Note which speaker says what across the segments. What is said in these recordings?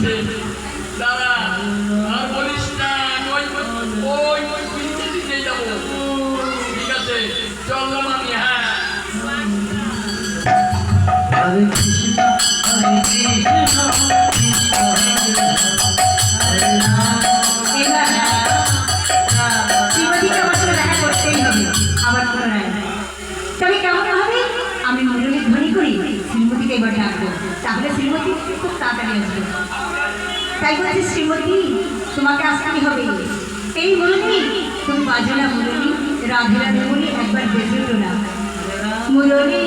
Speaker 1: আছে দাদা আর বলিস না ওই ওই প্রিন্সেসই নিয়ে যাবো ঠিক আছে চললাম আমি হ্যাঁ
Speaker 2: হরে কৃষ্ণ হরে কৃষ্ণ কৃষ্ণ হরে রাম
Speaker 3: এবার শ্রীমতীকে আমার সাথে দেখা করতেই হবে আবার পুনরায় তবে কেমন হবে আমি মুরলী ধ্বনি করি শ্রীমতীকে এবার ডাকবো তাহলে শ্রীমতী খুব তাড়াতাড়ি আসবে তাই বলছি শ্রীমতী তোমাকে আসতে হবে এই মুরলী তুমি বাজো না মুরলী রাধে রাধে বলে একবার বেজে উঠো না মুরলী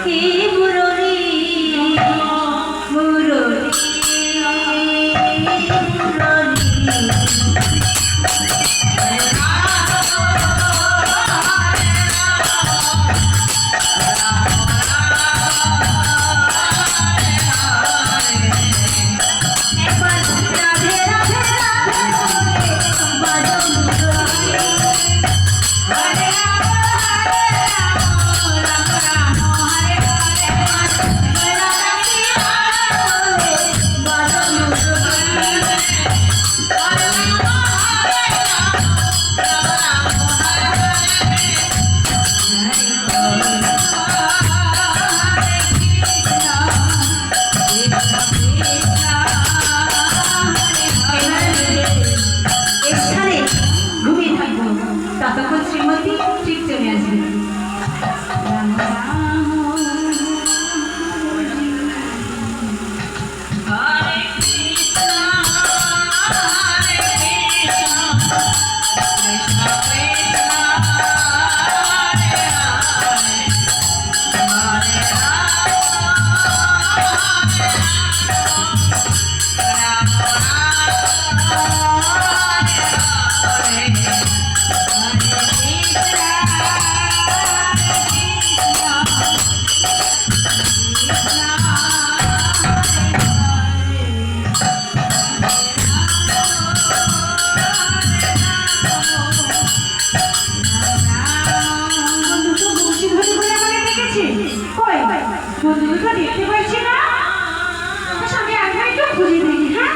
Speaker 3: হে মুরলী মুরলী ততক্ষণ শ্রীমতী ঠিক চলে আসবে দেখতে পাচ্ছি না আমি একবার একটু খুঁজে দেখি হ্যাঁ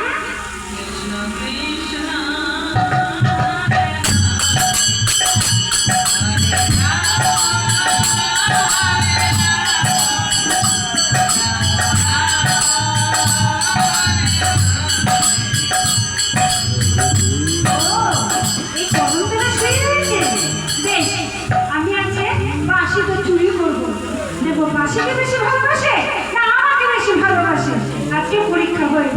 Speaker 3: বাসিকে বেশি ভালোবাসে না আমাকে বেশি ভালোবাসে আজকে পরীক্ষা হয়ে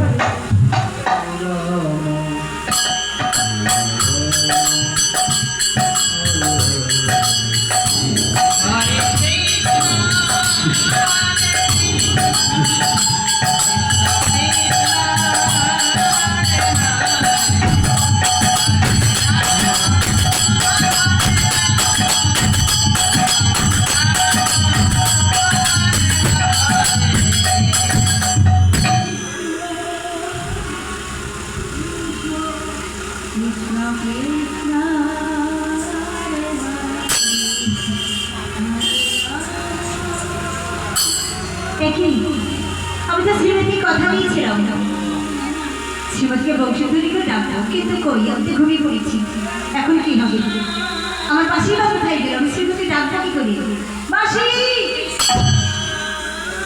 Speaker 3: আমি তো শ্রীমতীর কথা দিয়েছিলাম শ্রীমতীকে বংশধরী করে ডাকবো কিন্তু কই আমি তো ঘুমিয়ে পড়েছি এখন কি হবে আমার বাসি বা কোথায় গেল আমি শ্রীমতীর ডাকটা কি করি বাসি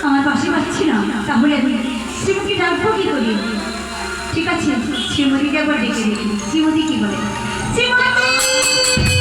Speaker 3: আমার বাসি পাচ্ছি না তাহলে আমি শ্রীমতী ডাকবো কি করি ঠিক আছে শ্রীমতীকে একবার ডেকে দেখি শ্রীমতী কি বলে শ্রীমতী